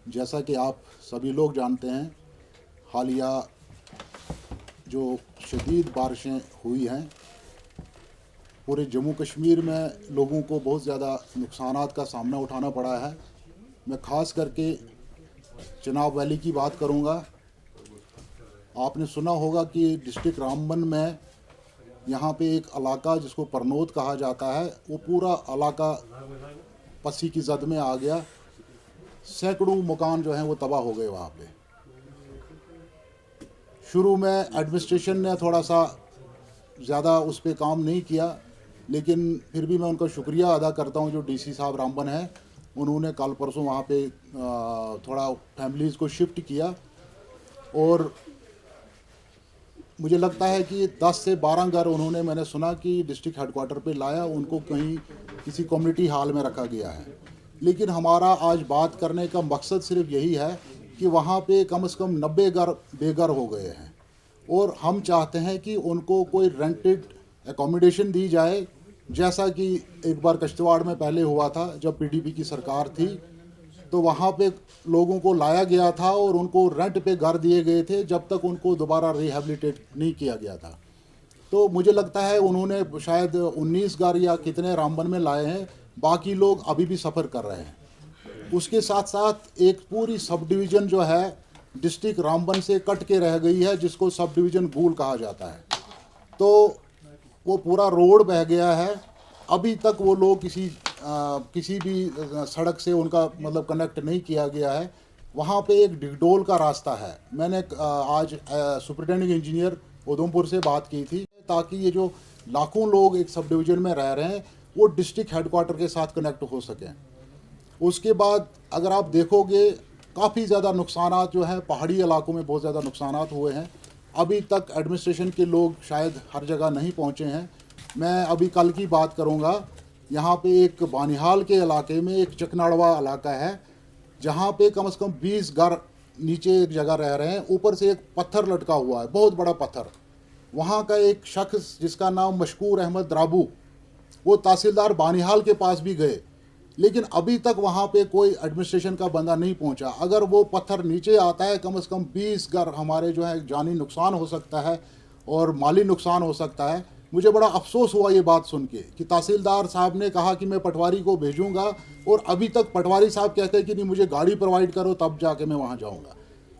जैसा कि आप सभी लोग जानते हैं, हालिया जो शदीद बारिशें हुई हैं, पूरे जम्मू कश्मीर में लोगों को बहुत ज़्यादा नुकसानात का सामना उठाना पड़ा है। मैं ख़ास करके चिनाब वैली की बात करूंगा। आपने सुना होगा कि डिस्ट्रिक्ट रामबन में यहाँ पे एक इलाका जिसको परनोद कहा जाता है, वो पूरा इलाका पसी की जद में आ गया। सैकड़ों मकान जो हैं वो तबाह हो गए वहाँ पे। शुरू में एडमिनिस्ट्रेशन ने थोड़ा सा ज़्यादा उस पर काम नहीं किया, लेकिन फिर भी मैं उनका शुक्रिया अदा करता हूँ जो डीसी साहब रामबन हैं। उन्होंने कल परसों वहाँ पे थोड़ा फैमिलीज़ को शिफ्ट किया और मुझे लगता है कि 10 से 12 घर उन्होंने, मैंने सुना कि डिस्ट्रिक्ट हेडक्वार्टर पे लाया, उनको कहीं किसी कम्युनिटी हॉल में रखा गया है। लेकिन हमारा आज बात करने का मकसद सिर्फ यही है कि वहाँ पे कम से कम 90 घर बेघर हो गए हैं और हम चाहते हैं कि उनको कोई रेंटेड एकोमोडेशन दी जाए, जैसा कि एक बार कश्तवाड़ में पहले हुआ था जब पीडीपी की सरकार थी, तो वहाँ पे लोगों को लाया गया था और उनको रेंट पे घर दिए गए थे जब तक उनको दोबारा रिहेबिलिटेट नहीं किया गया था। तो मुझे लगता है उन्होंने शायद 19 घर या कितने रामबन में लाए हैं, बाकी लोग अभी भी सफ़र कर रहे हैं। उसके साथ साथ एक पूरी सब डिवीज़न जो है डिस्ट्रिक्ट रामबन से कट के रह गई है, जिसको सब डिवीज़न गूल कहा जाता है। तो वो पूरा रोड बह गया है। अभी तक वो लोग किसी भी सड़क से उनका मतलब कनेक्ट नहीं किया गया है। वहाँ पे एक डिगडोल का रास्ता है। मैंने आज सुपरिटेंडिंग इंजीनियर उधमपुर से बात की थी ताकि ये जो लाखों लोग एक सब डिवीज़न में रह रहे हैं वो डिस्ट्रिक्ट हेडक्वार्टर के साथ कनेक्ट हो सकें। उसके बाद अगर आप देखोगे काफ़ी ज़्यादा नुकसानात जो है पहाड़ी इलाकों में बहुत ज़्यादा नुकसानात हुए हैं। अभी तक एडमिनिस्ट्रेशन के लोग शायद हर जगह नहीं पहुँचे हैं। मैं अभी कल की बात करूँगा। यहाँ पे एक बानिहाल के इलाके में एक चकनाड़वा इलाका है जहाँ पे कम से कम 20 घर नीचे एक जगह रह रहे हैं, ऊपर से एक पत्थर लटका हुआ है, बहुत बड़ा पत्थर। वहाँ का एक शख्स जिसका नाम मशकूर अहमद द्राबू, वो तहसीलदार बानिहाल के पास भी गए, लेकिन अभी तक वहाँ पे कोई एडमिनिस्ट्रेशन का बंदा नहीं पहुँचा। अगर वो पत्थर नीचे आता है कम से कम 20 घर हमारे जो है जानी नुकसान हो सकता है और माली नुकसान हो सकता है। मुझे बड़ा अफसोस हुआ ये बात सुन के कि तहसीलदार साहब ने कहा कि मैं पटवारी को भेजूंगा और अभी तक पटवारी साहब कहते हैं कि नहीं, मुझे गाड़ी प्रोवाइड करो तब जाके मैं वहाँ जाऊँगा।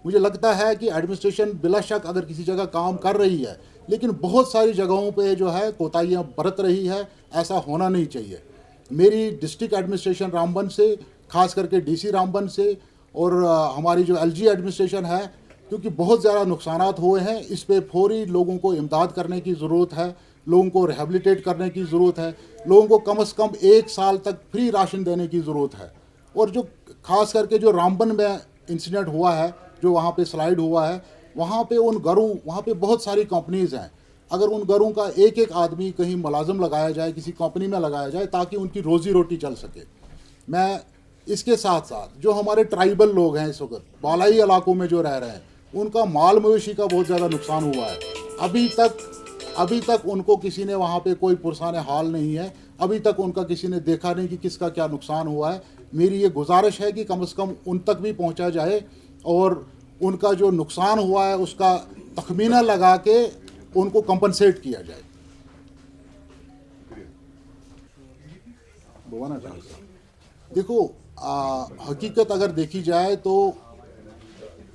मुझे लगता है कि एडमिनिस्ट्रेशन बिला शक अगर किसी जगह काम कर रही है, लेकिन बहुत सारी जगहों पे जो है कोताहियाँ बरत रही है। ऐसा होना नहीं चाहिए। मेरी डिस्ट्रिक्ट एडमिनिस्ट्रेशन रामबन से, खास करके डीसी रामबन से और हमारी जो एलजी एडमिनिस्ट्रेशन है, क्योंकि बहुत ज़्यादा नुकसानात हुए हैं, इस पे फौरी लोगों को इमदाद करने की ज़रूरत है, लोगों को रिहेबिलिटेट करने की ज़रूरत है, लोगों को कम से कम 1 साल तक फ्री राशन देने की ज़रूरत है। और जो खास करके जो रामबन में इंसिडेंट हुआ है, जो वहाँ पे स्लाइड हुआ है, वहाँ पे उन घरों, वहाँ पे बहुत सारी कंपनीज़ हैं, अगर उन घरों का एक एक आदमी कहीं मुलाजिम लगाया जाए, किसी कंपनी में लगाया जाए ताकि उनकी रोज़ी रोटी चल सके। मैं इसके साथ साथ जो हमारे ट्राइबल लोग हैं इस वक्त बालाई इलाकों में जो रह रहे हैं, उनका माल मवेशी का बहुत ज़्यादा नुकसान हुआ है। अभी तक उनको किसी ने वहाँ पे कोई पुरसान हाल नहीं है। अभी तक उनका किसी ने देखा नहीं कि किसका क्या नुकसान हुआ है। मेरी ये गुजारिश है कि कम से कम उन तक भी पहुँचा जाए और उनका जो नुकसान हुआ है उसका तखमीना लगा के उनको कंपनसेट किया जाए। देखो, हकीकत अगर देखी जाए तो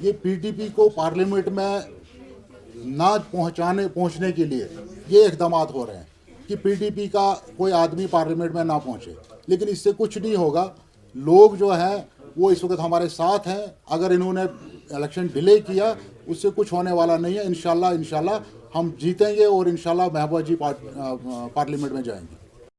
ये पीडीपी को पार्लियामेंट में ना पहुंचने के लिए ये इकदाम हो रहे हैं कि पीडीपी का कोई आदमी पार्लियामेंट में ना पहुंचे, लेकिन इससे कुछ नहीं होगा। लोग जो हैं वो इस वक्त हमारे साथ हैं। अगर इन्होंने इलेक्शन डिले किया उससे कुछ होने वाला नहीं है। इंशाल्लाह हम जीतेंगे और इंशाल्लाह महबूबा जी पार्लियामेंट में जाएंगे।